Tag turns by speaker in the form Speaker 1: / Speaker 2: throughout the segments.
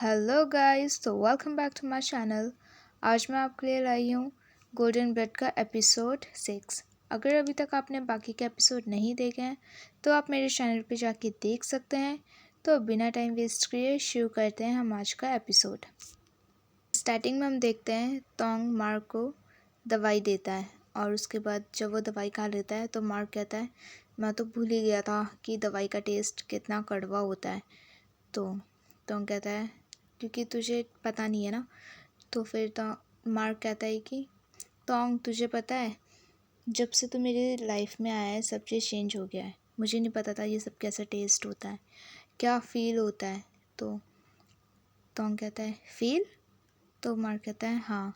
Speaker 1: Hello guys, तो welcome back to my channel. आज मैं आपके लिए लाई हूँ गोल्डन ब्लड का एपिसोड 6। अगर अभी तक आपने बाकी के एपिसोड नहीं देखे हैं तो आप मेरे चैनल पे जाके देख सकते हैं। तो बिना टाइम वेस्ट किए शुरू करते हैं हम आज का एपिसोड। स्टार्टिंग में हम देखते हैं तोंग मार्क को दवाई देता है और उसके बाद जब वो दवाई खा लेता है तो मार्क कहता है मैं तो भूल ही गया था कि दवाई का टेस्ट कितना कड़वा होता है। तो कहता है क्योंकि तुझे पता नहीं है ना। तो फिर तो मार्क कहता है कि तोंग तुझे पता है जब से तू मेरी लाइफ में आया है सब चीज़ चेंज हो गया है। मुझे नहीं पता था ये सब कैसा टेस्ट होता है, क्या फ़ील होता है। तो तोंग कहता है फ़ील। तो मार्क कहता है हाँ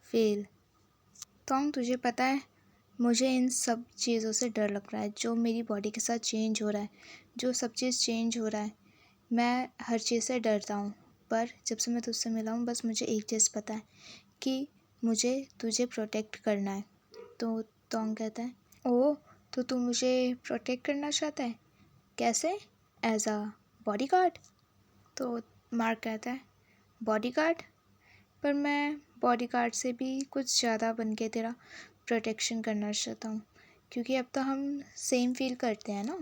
Speaker 1: फ़ील। तोंग तुझे पता है मुझे इन सब चीज़ों से डर लग रहा है जो मेरी बॉडी के साथ चेंज हो रहा है, जो सब चीज़ चेंज हो रहा है। मैं हर चीज़ से डरता हूँ, पर जब से मैं तुझसे मिला हूँ बस मुझे एक चीज़ पता है कि मुझे तुझे प्रोटेक्ट करना है। तो तोंग कहता है ओह, तो तू मुझे प्रोटेक्ट करना चाहता है, कैसे? As a bodyguard. तो मार्क कहता है बॉडी गार्ड, पर मैं बॉडी गार्ड से भी कुछ ज़्यादा बन के तेरा प्रोटेक्शन करना चाहता हूँ, क्योंकि अब तो हम सेम फील करते हैं ना।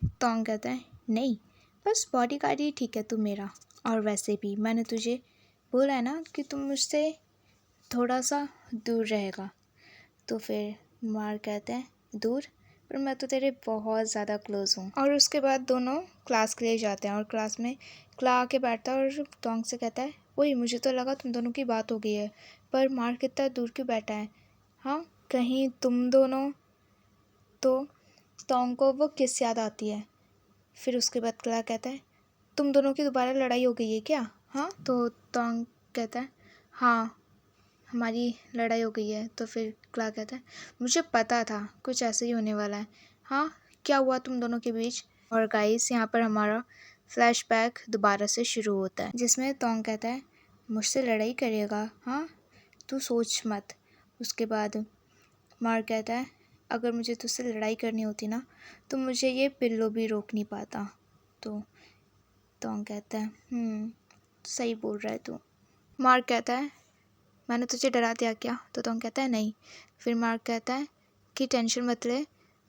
Speaker 1: तोंग कहता है नहीं, बस बॉडी गार्ड ही ठीक है तू मेरा। और वैसे भी मैंने तुझे बोला है ना कि तुम मुझसे थोड़ा सा दूर रहेगा। तो फिर मार्क कहता है दूर, पर मैं तो तेरे बहुत ज़्यादा क्लोज हूँ। और उसके बाद दोनों क्लास के लिए जाते हैं और क्लास में क्ला आके बैठता है और तोंग से कहता है वही मुझे तो लगा तुम दोनों की बात हो गई है, पर मार्क इतना दूर क्यों बैठा है? हाँ, कहीं तुम दोनों। तो तोंग को वो किस याद आती है। फिर उसके बाद क्ला कहता है तुम दोनों की दोबारा लड़ाई हो गई है क्या? हाँ। तो तोंग कहता है हाँ हमारी लड़ाई हो गई है। तो फिर क्ला कहता है मुझे पता था कुछ ऐसे ही होने वाला है। हाँ, क्या हुआ तुम दोनों के बीच? और गाइस यहाँ पर हमारा फ्लैशबैक दोबारा से शुरू होता है जिसमें तोंग कहता है मुझसे लड़ाई करेगा? हाँ, तू सोच मत। उसके बाद मार्क कहता है अगर मुझे तुझसे लड़ाई करनी होती ना तो मुझे ये पिल्लो भी रोक नहीं पाता। तो तोंग कहता है सही बोल रहा है तू। मार्क कहता है मैंने तुझे डरा दिया क्या? तो तोंग कहता है नहीं। फिर मार्क कहता है कि टेंशन मत ले,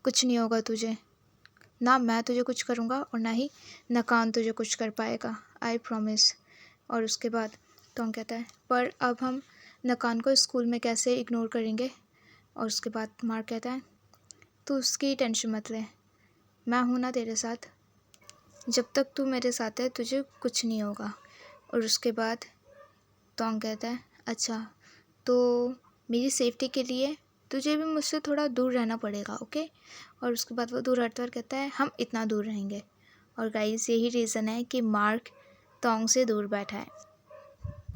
Speaker 1: कुछ नहीं होगा तुझे, ना मैं तुझे कुछ करूँगा और ना ही नकान तुझे कुछ कर पाएगा, आई प्रॉमिस। और उसके बाद तोंग कहता है पर अब हम नकान को स्कूल में कैसे इग्नोर करेंगे? और उसके बाद मार्क कहता है तू उसकी टेंशन मत ले, मैं हूँ ना तेरे साथ, जब तक तू मेरे साथ है तुझे कुछ नहीं होगा। और उसके बाद तोंग कहता है अच्छा, तो मेरी सेफ्टी के लिए तुझे भी मुझसे थोड़ा दूर रहना पड़ेगा, ओके? और उसके बाद वो दूर हटता और कहता है हम इतना दूर रहेंगे। और गाइस यही रीज़न है कि मार्क तोंग से दूर बैठा है।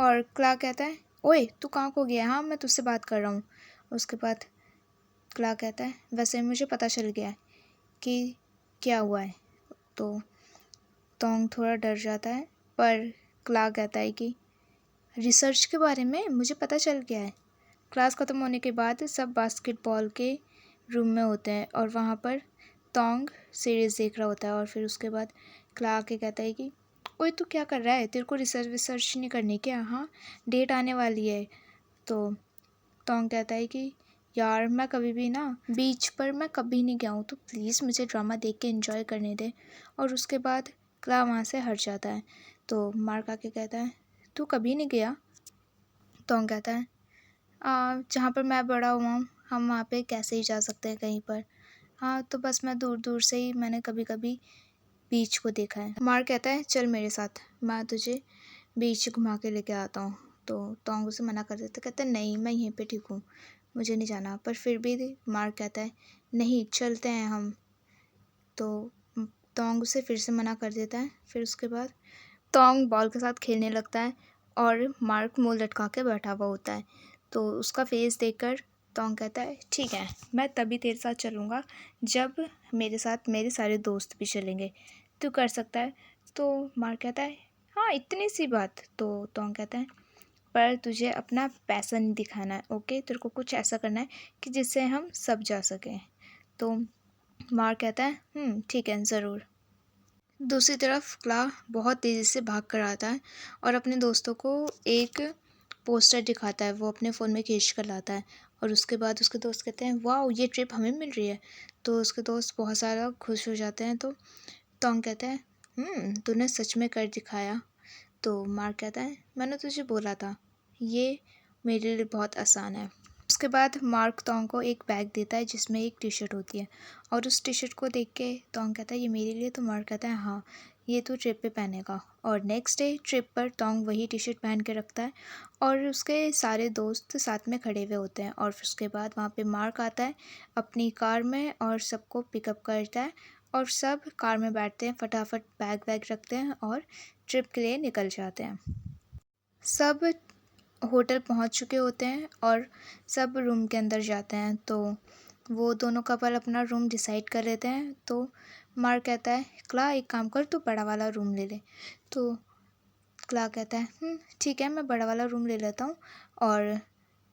Speaker 1: और क्ला कहता है ओए तू कहाँ को गया? हाँ मैं तुझसे बात कर रहा हूँ। उसके बाद क्ला कहता है वैसे मुझे पता चल गया है कि क्या हुआ है। तो तोंग थोड़ा डर जाता है, पर क्ला कहता है कि रिसर्च के बारे में मुझे पता चल गया है। क्लास ख़त्म होने के बाद सब बास्केटबॉल के रूम में होते हैं और वहाँ पर तोंग सीरीज़ देख रहा होता है। और फिर उसके बाद क्ला आके कहता है कि ओए तू क्या कर रहा है, तेरे को रिसर्च विसर्च नहीं करनी क्या? हाँ, डेट आने वाली है। तो तोंग कहता है कि यार मैं कभी भी ना बीच पर मैं कभी नहीं गया हूँ, तो प्लीज़ मुझे ड्रामा देख के एंजॉय करने दे। और उसके बाद क्ला वहाँ से हट जाता है। तो मार्क आके कहता है तू कभी नहीं गया? तोंग कहता है जहाँ पर मैं बड़ा हुआ हूँ हम वहाँ पे कैसे ही जा सकते हैं कहीं पर। हाँ, तो बस मैं दूर दूर से ही मैंने कभी कभी बीच को देखा है। मार्क कहता है चल मेरे साथ, मैं तुझे बीच घुमा के लेके आता हूँ। तो तोंग उसे मना कर देता, कहता है नहीं मैं यहीं पे ठीक हूँ, मुझे नहीं जाना। पर फिर भी मार्क कहता है नहीं चलते हैं हम। तो तोंग उसे फिर से मना कर देता है। फिर उसके बाद तोंग बॉल के साथ खेलने लगता है और मार्क मुंह लटका के बैठा हुआ होता है। तो उसका फेस देखकर तोंग कहता है ठीक है मैं तभी तेरे साथ चलूँगा जब मेरे साथ मेरे सारे दोस्त भी चलेंगे, तू कर सकता है। तो मार्क कहता है हाँ इतनी सी बात। तो तोंग कहता है पर तुझे अपना पैसन दिखाना है, ओके? तेरे को कुछ ऐसा करना है कि जिससे हम सब जा सकें। तो मार्क कहता है ठीक है ज़रूर। दूसरी तरफ क्ला बहुत तेज़ी से भाग कर आता है और अपने दोस्तों को एक पोस्टर दिखाता है, वो अपने फ़ोन में खींच कर लाता है। और उसके बाद उसके दोस्त कहते हैं वाओ, ये ट्रिप हमें मिल रही है। तो उसके दोस्त बहुत सारा खुश हो जाते हैं। तो टॉन्ग कहता है तूने सच में कर दिखाया। तो मार्क कहता है मैंने तुझे बोला था, ये मेरे लिए बहुत आसान है। उसके बाद मार्क तोंग को एक बैग देता है जिसमें एक टी शर्ट होती है और उस टी शर्ट को देख के तोंग कहता है ये मेरे लिए। तो मार्क कहता है हाँ, ये तू ट्रिप पे पहनेगा। और नेक्स्ट डे ट्रिप पर तोंग वही टी शर्ट पहन के रखता है और उसके सारे दोस्त साथ में खड़े हुए होते हैं। और फिर उसके बाद वहाँ पे मार्क आता है अपनी कार में और सबको पिकअप करता है और सब कार में बैठते हैं, फटाफट बैग वैग रखते हैं और ट्रिप के लिए निकल जाते हैं। सब होटल पहुंच चुके होते हैं और सब रूम के अंदर जाते हैं। तो वो दोनों कपल अपना रूम डिसाइड कर लेते हैं। तो मार्क कहता है क्ला एक काम कर, तू बड़ा वाला रूम ले ले। तो क्ला कहता है ठीक है, मैं बड़ा वाला रूम ले लेता हूँ और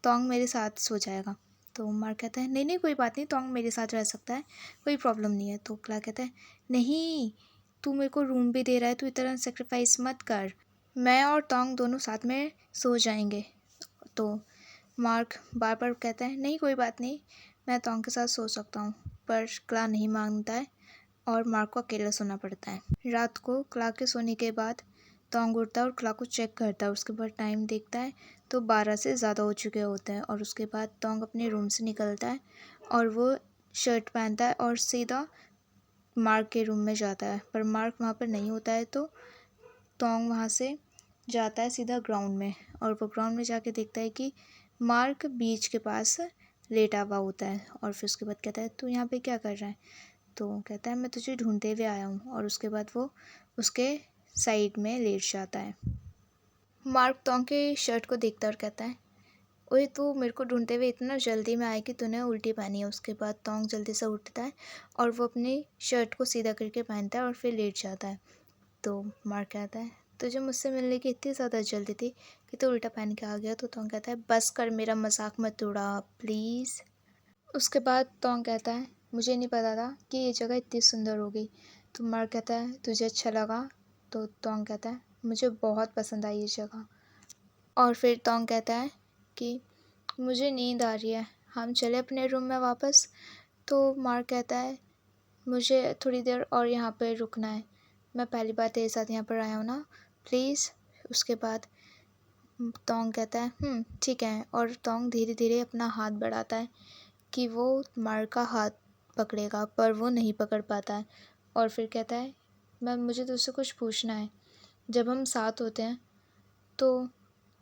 Speaker 1: तोंग मेरे साथ सो जाएगा। तो मार्क कहता है नहीं नहीं कोई बात नहीं, तोंग मेरे साथ रह सकता है, कोई प्रॉब्लम नहीं है। तो क्ला कहता है नहीं, तू मेरे को रूम भी दे रहा है, तू इतना सेक्रीफाइस मत कर, मैं और तोंग दोनों साथ में सो जाएंगे। तो मार्क बार बार कहता है नहीं कोई बात नहीं, मैं तोंग के साथ सो सकता हूँ। पर क्ला नहीं मानता है और मार्क को अकेला सोना पड़ता है। रात को क्ला के सोने के बाद तोंग उठता है और क्ला को चेक करता है। उसके बाद टाइम देखता है तो 12 से ज़्यादा हो चुके होते हैं। और उसके बाद तोंग अपने रूम से निकलता है और वो शर्ट पहनता है और सीधा मार्क के रूम में जाता है। पर मार्क वहाँ पर नहीं होता है। तो तोंग वहाँ से जाता है सीधा ग्राउंड में और वो ग्राउंड में जाके देखता है कि मार्क बीच के पास लेटा हुआ होता है। और फिर उसके बाद कहता है तू यहाँ पे क्या कर रहा है। तो कहता है मैं तुझे ढूंढते हुए आया हूँ। और उसके बाद वो उसके साइड में लेट जाता है। मार्क तोंग के शर्ट को देखता है और कहता है ओए तू मेरे को ढूंढते हुए इतना जल्दी में आया कि तूने उल्टी पहनी है। उसके बाद तोंग जल्दी से उठता है और वो अपनी शर्ट को सीधा करके पहनता है और फिर लेट जाता है। तो मार्क कहता है तुझे मुझसे मिलने की इतनी ज़्यादा जल्दी थी कि तू उल्टा पहन के आ गया। तो तोंग कहता है बस कर, मेरा मजाक मत उड़ा प्लीज़। उसके बाद तोंग कहता है मुझे नहीं पता था कि ये जगह इतनी सुंदर होगी। तो मार्क कहता है तुझे अच्छा लगा। तो तोंग कहता है मुझे बहुत पसंद आई ये जगह। और फिर तोंग कहता है कि मुझे नींद आ रही है, हम चले अपने रूम में वापस। तो मार्क कहता है मुझे थोड़ी देर और यहाँ पर रुकना है, मैं पहली बार तेरे साथ यहाँ पर आया हूँ ना, प्लीज़। उसके बाद तोंग कहता है ठीक है। और तोंग धीरे धीरे अपना हाथ बढ़ाता है कि वो मार्क का हाथ पकड़ेगा, पर वो नहीं पकड़ पाता है। और फिर कहता है मुझे तुझसे कुछ पूछना है, जब हम साथ होते हैं तो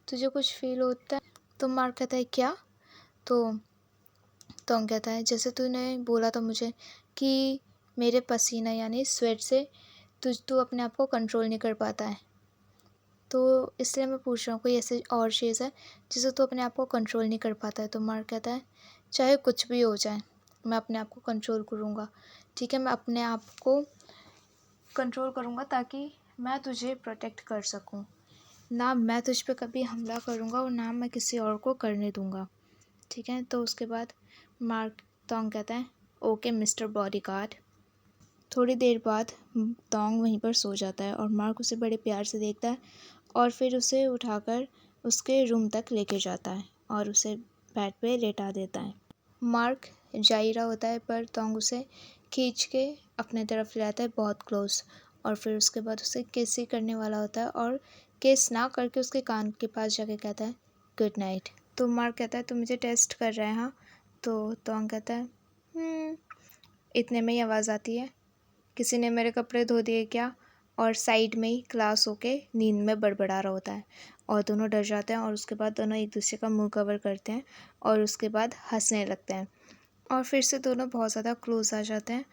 Speaker 1: तुझे कुछ फील होता है। तो मार्क कहता है क्या। तो तोंग कहता है जैसे तूने बोला था मुझे कि मेरे पसीना यानी स्वेट से तू अपने आप को कंट्रोल नहीं कर पाता है, तो इसलिए मैं पूछ रहा हूँ कोई ऐसी और चीज़ है जिसे तू अपने आप को कंट्रोल नहीं कर पाता है। तो मार्क कहता है चाहे कुछ भी हो जाए मैं अपने आप को कंट्रोल करूँगा, ठीक है, मैं अपने आप को कंट्रोल करूँगा ताकि मैं तुझे प्रोटेक्ट कर सकूँ, ना मैं तुझ पे कभी हमला करूँगा और ना मैं किसी और को करने दूँगा, ठीक है। तो उसके बाद मार्क तोंग कहता है ओके मिस्टर बॉडीगार्ड। थोड़ी देर बाद तोंग वहीं पर सो जाता है और मार्क उसे बड़े प्यार से देखता है और फिर उसे उठाकर उसके रूम तक लेके जाता है और उसे बेड पे लेटा देता है। मार्क जा ही रहा होता है पर तोंग उसे खींच के अपने तरफ ले आता है बहुत क्लोज। और फिर उसके बाद उसे किस ही करने वाला होता है और किस ना करके उसके कान के पास जाके कहता है गुड नाइट। तो मार्क कहता है तू मुझे टेस्ट कर रहा है हाँ। तो तोंग कहता है इतने में ही आवाज़ आती है किसी ने मेरे कपड़े धो दिए क्या। और साइड में ही क्लास होके नींद में बड़बड़ा रहा होता है और दोनों डर जाते हैं और उसके बाद दोनों एक दूसरे का मुंह कवर करते हैं और उसके बाद हंसने लगते हैं और फिर से दोनों बहुत ज़्यादा क्लोज आ जाते हैं।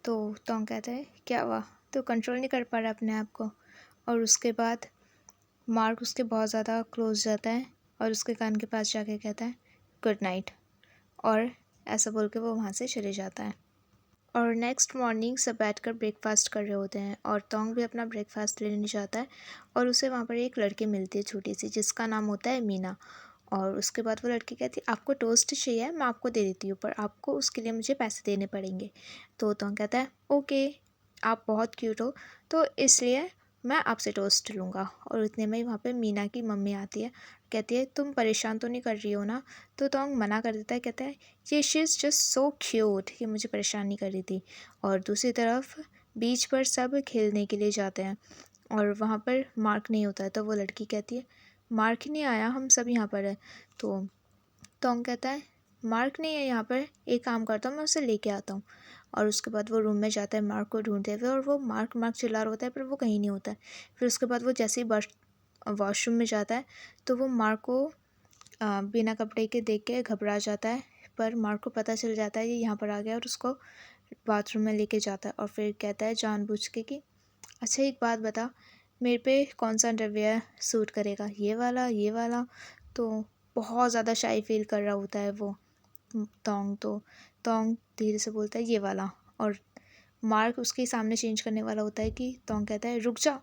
Speaker 1: तो तोंग कहता है क्या हुआ, तो कंट्रोल नहीं कर पा रहा अपने आप को। और उसके बाद मार्क उसके बहुत ज़्यादा क्लोज जाता है और उसके कान के पास जाके कहता है गुड नाइट और ऐसा बोल के वो वहाँ से चले जाता है। और नेक्स्ट मॉर्निंग सब बैठकर ब्रेकफास्ट कर रहे होते हैं और तोंग भी अपना ब्रेकफास्ट लेने जाता है और उसे वहाँ पर एक लड़की मिलती है छोटी सी जिसका नाम होता है मीना। और उसके बाद वो लड़की कहती है आपको टोस्ट चाहिए मैं आपको दे देती हूँ पर आपको उसके लिए मुझे पैसे देने पड़ेंगे। तो तोंग कहता है ओके। आप बहुत क्यूट हो, तो इसलिए मैं आपसे टोस्ट लूँगा। और इतने में ही वहाँ पे मीना की मम्मी आती है, कहती है तुम परेशान तो नहीं कर रही हो ना। तो तोंग मना कर देता है, कहता है ये she is just so cute, ये मुझे परेशान नहीं कर रही थी। और दूसरी तरफ बीच पर सब खेलने के लिए जाते हैं और वहाँ पर मार्क नहीं होता है। तो वो लड़की कहती है मार्क ही नहीं आया, हम सब यहाँ पर है। तो तोंग कहता है मार्क नहीं है यहाँ पर, एक काम करता हूँ मैं उसे लेके आता हूँ। और उसके बाद वो रूम में जाता है मार्क को ढूंढते हुए, और वो मार्क मार्क चिल्ला रहा होता है पर वो कहीं नहीं होता है। फिर उसके बाद वो जैसे ही वॉशरूम में जाता है तो वो मार्क को बिना कपड़े के देख के घबरा जाता है। पर मार्क को पता चल जाता है कि यहाँ पर आ गया और उसको बाथरूम में लेके जाता है। और फिर कहता है जानबूझ के कि अच्छा एक बात बता, मेरे पे कौन सा अंडरवियर सूट करेगा, ये वाला। तो बहुत ज़्यादा शाई फील कर रहा होता है वो तोंग। तो तोंग धीरे से बोलता है ये वाला, और मार्क उसके सामने चेंज करने वाला होता है कि तोंग कहता है रुक जा।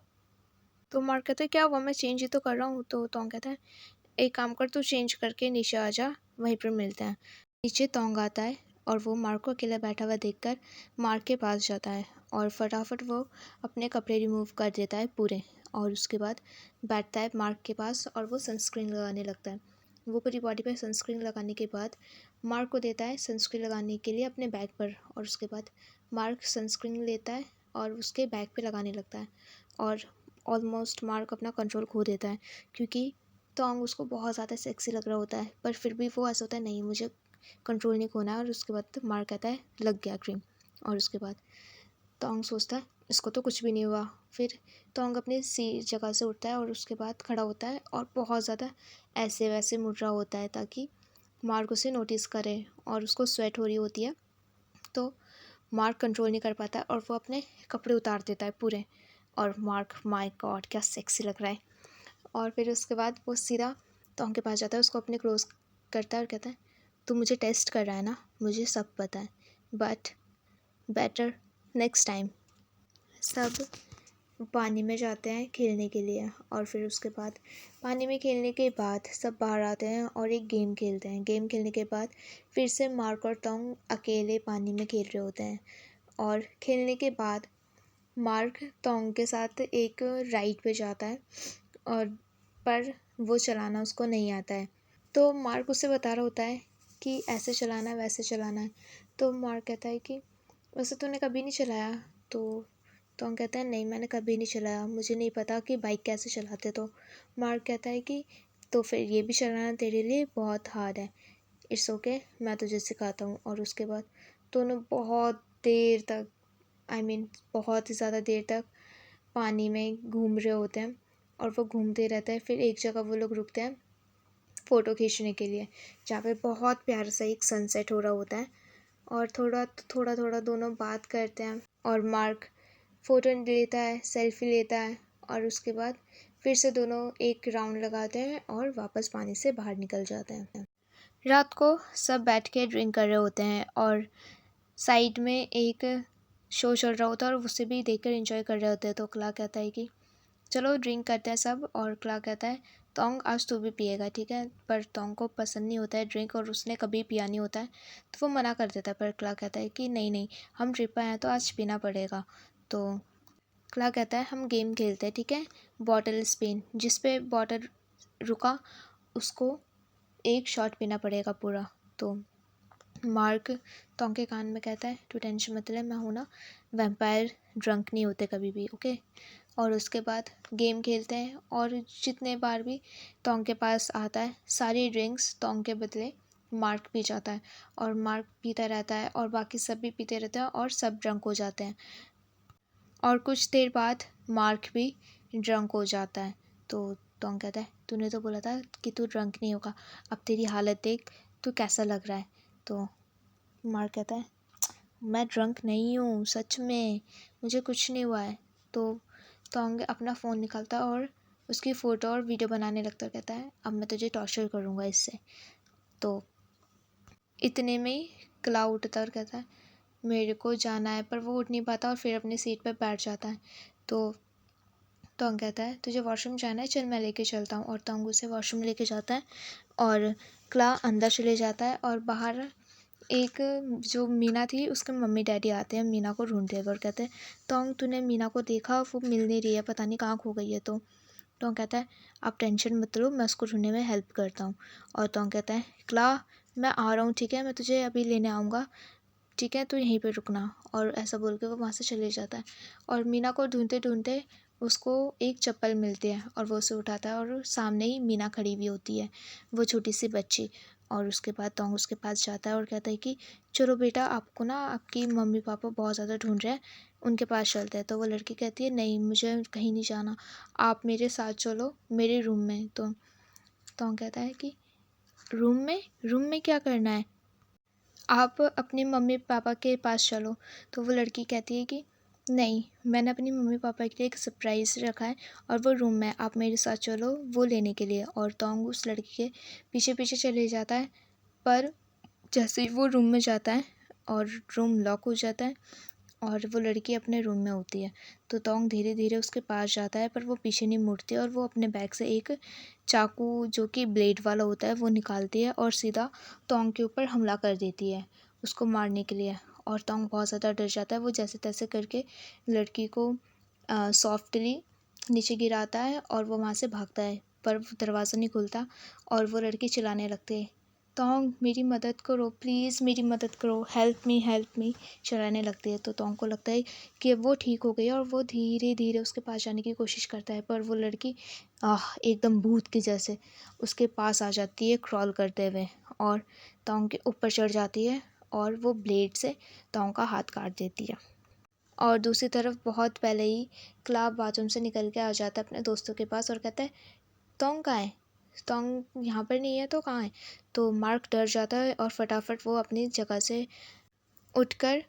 Speaker 1: तो मार्क कहता है क्या हुआ, मैं चेंज ही तो कर रहा हूँ। तो तोंग कहता है एक काम कर, तू चेंज करके नीचे आ जा, वहीं पर मिलते हैं। नीचे तोंग आता है और वो मार्क को अकेला बैठा हुआ देखकर मार्क के पास जाता है और फटाफट वो अपने कपड़े रिमूव कर देता है पूरे। और उसके बाद बैठता है मार्क के पास और वो सनस्क्रीन लगाने लगता है। वो पूरी बॉडी पर सनस्क्रीन लगाने के बाद मार्क को देता है सनस्क्रीन लगाने के लिए अपने बैग पर। और उसके बाद मार्क सनस्क्रीन लेता है और उसके बैग पे लगाने लगता है। और ऑलमोस्ट मार्क अपना कंट्रोल खो देता है, क्योंकि तोंग उसको बहुत ज़्यादा सेक्सी लग रहा होता है। पर फिर भी वो ऐसा होता है नहीं, मुझे कंट्रोल नहीं खोना है। और उसके बाद मार्क कहता है लग गया क्रीम। और उसके बाद तोंग सोचता है इसको तो कुछ भी नहीं हुआ। फिर तोंग अपनी सी जगह से उठता है और उसके बाद खड़ा होता है और बहुत ज़्यादा ऐसे वैसे मुड़ रहा होता है ताकि मार्क उसे नोटिस करे। और उसको स्वेट हो रही होती है, तो मार्क कंट्रोल नहीं कर पाता है और वो अपने कपड़े उतार देता है पूरे। और मार्क माय गॉड क्या सेक्सी लग रहा है। और फिर उसके बाद वो सीधा तोंग के पास जाता है, उसको अपने क्लोज करता है और कहता है तू मुझे टेस्ट कर रहा है ना, मुझे सब पता है, बट बेटर नेक्स्ट टाइम। सब पानी में जाते हैं खेलने के लिए। और फिर उसके बाद पानी में खेलने के बाद सब बाहर आते हैं और एक गेम खेलते हैं। गेम खेलने के बाद फिर से मार्क और तोंग अकेले पानी में खेल रहे होते हैं। और खेलने के बाद मार्क तोंग के साथ एक राइड पे जाता है, और पर वो चलाना उसको नहीं आता है। तो मार्क उसे बता रहा होता है कि ऐसे चलाना है वैसे चलाना है। तो मार्क कहता है कि वैसे तूने कभी नहीं चलाया। तो हम कहते हैं नहीं मैंने कभी नहीं चलाया, मुझे नहीं पता कि बाइक कैसे चलाते। तो मार्क कहता है कि तो फिर ये भी चलाना तेरे लिए बहुत हार्ड है, इट्स ओके मैं तुझे सिखाता हूँ। और उसके बाद दोनों बहुत देर तक बहुत ही ज़्यादा देर तक पानी में घूम रहे होते हैं। और वो घूमते रहते हैं। फिर एक जगह वो लोग रुकते हैं फ़ोटो खींचने के लिए, जहाँ पे बहुत प्यारा सा एक सनसेट हो रहा होता है। और थोड़ा थोड़ा दोनों बात करते हैं और मार्क फ़ोटो लेता है, सेल्फी लेता है। और उसके बाद फिर से दोनों एक राउंड लगाते हैं और वापस पानी से बाहर निकल जाते हैं। रात को सब बैठ के ड्रिंक कर रहे होते हैं और साइड में एक शो चल रहा होता है और उसे भी देखकर एंजॉय कर रहे होते हैं। तो क्ला कहता है कि चलो ड्रिंक करते हैं सब। और क्ला कहता है तोंग आज तू भी पिएगा ठीक है। पर तोंग को पसंद नहीं होता है ड्रिंक और उसने कभी पिया नहीं होता है, तो वो मना कर देता है। पर क्ला कहता है कि नहीं नहीं, हम ट्रिप पर आए तो आज पीना पड़ेगा। तो क्ला कहता है हम गेम खेलते हैं ठीक है, बॉटल स्पिन, जिस पे बॉटल रुका उसको एक शॉट पीना पड़ेगा पूरा। तो मार्क तोंग के कान में कहता है तू टेंशन मत ले, मैं हूँ ना, वैम्पायर ड्रंक नहीं होते कभी भी ओके। और उसके बाद गेम खेलते हैं और जितने बार भी तोंग के पास आता है सारी ड्रिंक्स तोंग के बदले मार्क पी जाता है। और मार्क पीता रहता है और बाकी सब भी पीते रहते हैं और सब ड्रंक हो जाते हैं। और कुछ देर बाद मार्क भी ड्रंक हो जाता है। तो टोंग कहता है तूने तो बोला था कि तू ड्रंक नहीं होगा, अब तेरी हालत देख, तू कैसा लग रहा है। तो मार्क कहता है मैं ड्रंक नहीं हूँ सच में, मुझे कुछ नहीं हुआ है। तो टोंग अपना फ़ोन निकालता है और उसकी फ़ोटो और वीडियो बनाने लगता है। कहता है अब मैं तुझे टॉर्चर करूँगा इससे। तो इतने में ही क्ला उठता है और कहता है मेरे को जाना है। पर वो उठ नहीं पाता और फिर अपनी सीट पर बैठ जाता है। तो तोंग कहता है तुझे वॉशरूम जाना है, चल मैं लेके चलता हूँ। और तोंग उसे वॉशरूम लेके जाता है और क्ला अंदर चले जाता है और बाहर एक जो मीना थी उसके मम्मी डैडी आते हैं मीना को ढूंढते हुए और कहते हैं, तोंग तूने मीना को देखा, वो मिल नहीं रही है, पता नहीं कहाँ खो गई है। तो तोंग कहता है, आप टेंशन मत लो, मैं उसको ढूंढने में हेल्प करता हूँ। और तोंग कहता है, क्ला मैं आ रहा हूँ, ठीक है, मैं तुझे अभी लेने आऊँगा, ठीक है, तू यहीं पे रुकना। और ऐसा बोल के वो वहाँ से चले जाता है। और मीना को ढूंढते ढूंढते उसको एक चप्पल मिलती है और वो उसे उठाता है और सामने ही मीना खड़ी हुई होती है, वो छोटी सी बच्ची। और उसके बाद तोंग उसके पास जाता है और कहता है कि चलो बेटा, आपको ना आपकी मम्मी पापा बहुत ज़्यादा ढूंढ रहे हैं, उनके पास चलते हैं। तो वो लड़की कहती है, नहीं मुझे कहीं नहीं जाना, आप मेरे साथ चलो मेरे रूम में। तो तोंग कहता है कि रूम में क्या करना है, आप अपने मम्मी पापा के पास चलो। तो वो लड़की कहती है कि नहीं, मैंने अपनी मम्मी पापा के लिए एक सरप्राइज़ रखा है और वो रूम में, आप मेरे साथ चलो वो लेने के लिए। और तोंग उस लड़की के पीछे पीछे चले जाता है, पर जैसे ही वो रूम में जाता है और रूम लॉक हो जाता है और वो लड़की अपने रूम में होती है, तो तोंग धीरे धीरे उसके पास जाता है, पर वो पीछे नहीं मुड़ती और वो अपने बैग से एक चाकू जो कि ब्लेड वाला होता है वो निकालती है और सीधा तोंग के ऊपर हमला कर देती है उसको मारने के लिए। और तोंग बहुत ज़्यादा डर जाता है, वो जैसे तैसे करके लड़की को सॉफ्टली नीचे गिराता है और वो वहाँ से भागता है, पर वो दरवाज़ा नहीं खुलता और वो लड़की चिल्लाने लगती है, तोंग मेरी मदद करो, प्लीज़ मेरी मदद करो, हेल्प मी चिल्लाने लगती है। तो तोंग को लगता है कि अब वो ठीक हो गई है और वो धीरे धीरे उसके पास जाने की कोशिश करता है, पर वो लड़की एकदम भूत की जैसे उसके पास आ जाती है क्रॉल करते हुए और तोंग के ऊपर चढ़ जाती है और वो ब्लेड से तोंग का हाथ काट देती है। और दूसरी तरफ बहुत पहले ही क्लाब बाथरूम से निकल के आ जाता है अपने दोस्तों के पास और कहता है, तोंग कहाँ है, तोंग यहाँ पर नहीं है तो कहाँ है। तो मार्क डर जाता है और फटाफट वो अपनी जगह से उठकर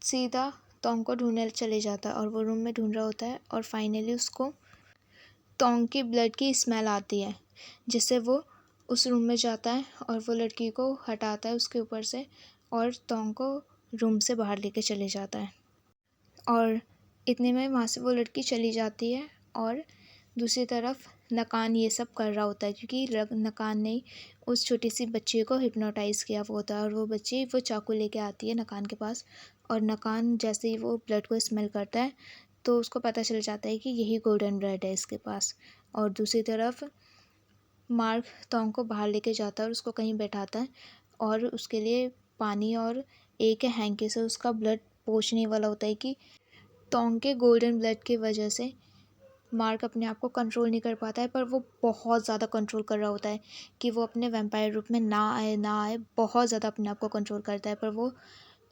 Speaker 1: सीधा तोंग को ढूंढने चले जाता है और वो रूम में ढूंढ रहा होता है और फाइनली उसको तोंग की ब्लड की स्मेल आती है, जिससे वो उस रूम में जाता है और वो लड़की को हटाता है उसके ऊपर से और तोंग को रूम से बाहर लेके चले जाता है। और इतने में वहाँ से वो लड़की चली जाती है और दूसरी तरफ नकान ये सब कर रहा होता है, क्योंकि नकान ने उस छोटी सी बच्ची को हिप्नोटाइज़ किया हुआ होता है। और वो बच्ची वो चाकू लेके आती है नकान के पास और नकान जैसे ही वो ब्लड को स्मेल करता है तो उसको पता चल जाता है कि यही गोल्डन ब्लड है इसके पास। और दूसरी तरफ मार्क तोंग को बाहर लेके जाता है और उसको कहीं बैठाता है और उसके लिए पानी और एक हैंकी से उसका ब्लड पोंछने वाला होता है कि तोंग के गोल्डन ब्लड की वजह से मार्क अपने आप को कंट्रोल नहीं कर पाता है, पर वो बहुत ज़्यादा कंट्रोल कर रहा होता है कि वो अपने वैम्पायर रूप में ना आए, बहुत ज़्यादा अपने आप को कंट्रोल करता है, पर वो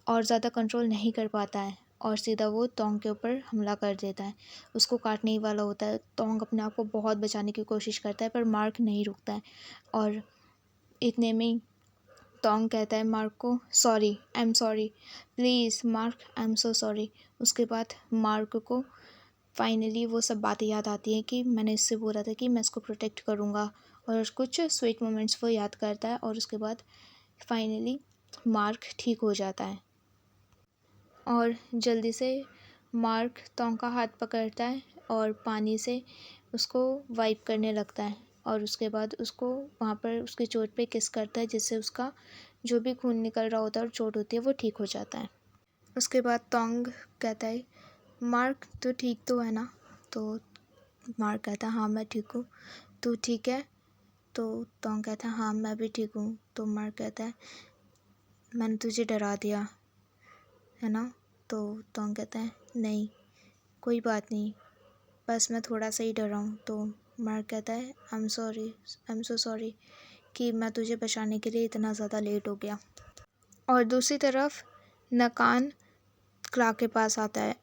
Speaker 1: और ज़्यादा कंट्रोल नहीं कर पाता है और सीधा वो तोंग के ऊपर हमला कर देता है, उसको काटने ही वाला होता है। तोंग अपने आप को बहुत बचाने की कोशिश करता है पर मार्क नहीं रुकता है और इतने में तोंग कहता है मार्क को, sorry, I am sorry, please mark, I am so sorry. उसके बाद मार्क को फाइनली वो सब बातें याद आती हैं कि मैंने इससे बोला था कि मैं इसको प्रोटेक्ट करूँगा और कुछ स्वीट मोमेंट्स वो याद करता है और उसके बाद फाइनली मार्क ठीक हो जाता है और जल्दी से मार्क तोंग का हाथ पकड़ता है और पानी से उसको वाइप करने लगता है और उसके बाद उसको वहाँ पर उसकी चोट पे किस करता है, जिससे उसका जो भी खून निकल रहा होता है और चोट होती है वो ठीक हो जाता है। उसके बाद तोंग कहता है, मार्क तू ठीक तो है ना। तो मार्क कहता है, हाँ मैं ठीक हूँ, तू ठीक है। तो तोंग कहता है, हाँ मैं भी ठीक हूँ। तो मार्क कहता है, मैंने तुझे डरा दिया है ना। तो तोंग कहता है, नहीं कोई बात नहीं, बस मैं थोड़ा सा ही डरा हूँ। तो मार्क कहता है, आई एम सो सॉरी कि मैं तुझे बचाने के लिए इतना ज़्यादा लेट हो गया। और दूसरी तरफ नकान क्ला के पास आता है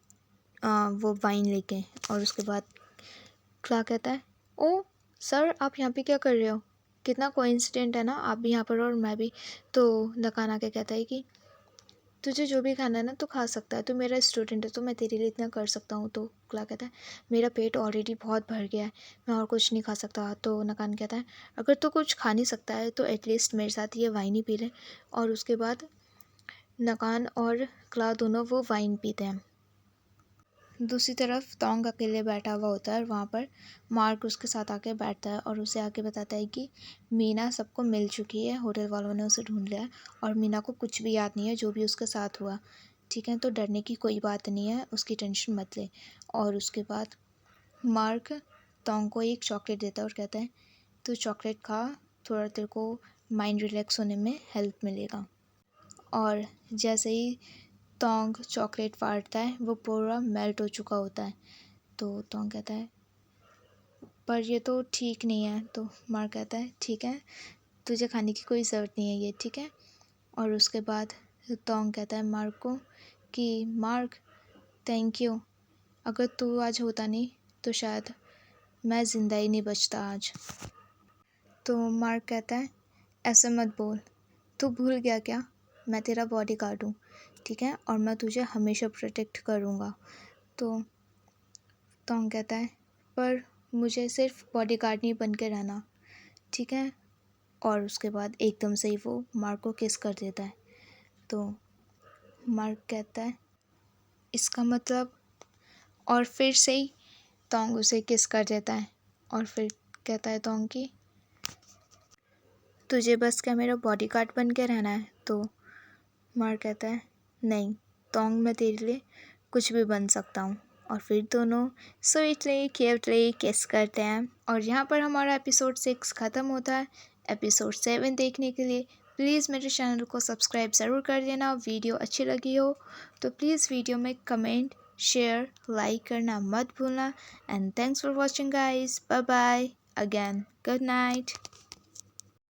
Speaker 1: वो वाइन लेके और उसके बाद क्ला कहता है, ओ सर आप यहाँ पे क्या कर रहे हो, कितना कोइंसिडेंट है ना, आप भी यहाँ पर और मैं भी। तो नकान आके कहता है कि तुझे जो भी खाना है ना तो खा सकता है, तू मेरा स्टूडेंट है तो मैं तेरे लिए इतना कर सकता हूँ। तो क्ला कहता है, मेरा पेट ऑलरेडी बहुत भर गया है, मैं और कुछ नहीं खा सकता। तो नकान कहता है, अगर तू कुछ खा नहीं सकता है तो एटलीस्ट मेरे साथ ये वाइन ही पी ले। और उसके बाद नकान और क्ला दोनों वो वाइन पीते हैं। दूसरी तरफ तोंग अकेले बैठा हुआ होता है और वहाँ पर मार्क उसके साथ आके बैठता है और उसे आके बताता है कि मीना सबको मिल चुकी है, होटल वालों ने उसे ढूंढ लिया है और मीना को कुछ भी याद नहीं है जो भी उसके साथ हुआ। ठीक है, तो डरने की कोई बात नहीं है, उसकी टेंशन मत ले। और उसके बाद मार्क तोंग को एक चॉकलेट देता है और कहता है तू चॉकलेट खा, थोड़ा तेरे को माइंड रिलैक्स होने में हेल्प मिलेगा। और जैसे ही तोंग चॉकलेट फाड़ता है वो पूरा मेल्ट हो चुका होता है। तो तोंग कहता है पर ये तो ठीक नहीं है। तो मार्क कहता है ठीक है, तुझे खाने की कोई ज़रूरत नहीं है ये, ठीक है। और उसके बाद तोंग कहता है मार्क को कि मार्क थैंक यू, अगर तू आज होता नहीं तो शायद मैं ज़िंदा ही नहीं बचता आज। तो मार्क कहता है ऐसे मत बोल, तू भूल गया क्या, मैं तेरा बॉडीगार्ड हूँ, ठीक है, और मैं तुझे हमेशा प्रोटेक्ट करूँगा। तो तोंग कहता है पर मुझे सिर्फ बॉडीगार्ड नहीं बन के रहना, ठीक है। और उसके बाद एकदम से ही वो मार्क को किस कर देता है। तो मार्क कहता है इसका मतलब, और फिर से ही तोंग उसे किस कर देता है और फिर कहता है तोंग कि तुझे बस क्या मेरा बॉडीगार्ड बन के रहना है। तो मार्क कहता है नहीं तोंग, मैं तेरे लिए कुछ भी बन सकता हूँ। और फिर दोनों स्वीटली क्यूटली किस करते हैं और यहाँ पर हमारा एपिसोड 6 ख़त्म होता है। एपिसोड 7 देखने के लिए प्लीज़ मेरे चैनल को सब्सक्राइब ज़रूर कर देना। वीडियो अच्छी लगी हो तो प्लीज़ वीडियो में कमेंट शेयर लाइक करना मत भूलना। And thanks for watching guys, bye bye again, good night.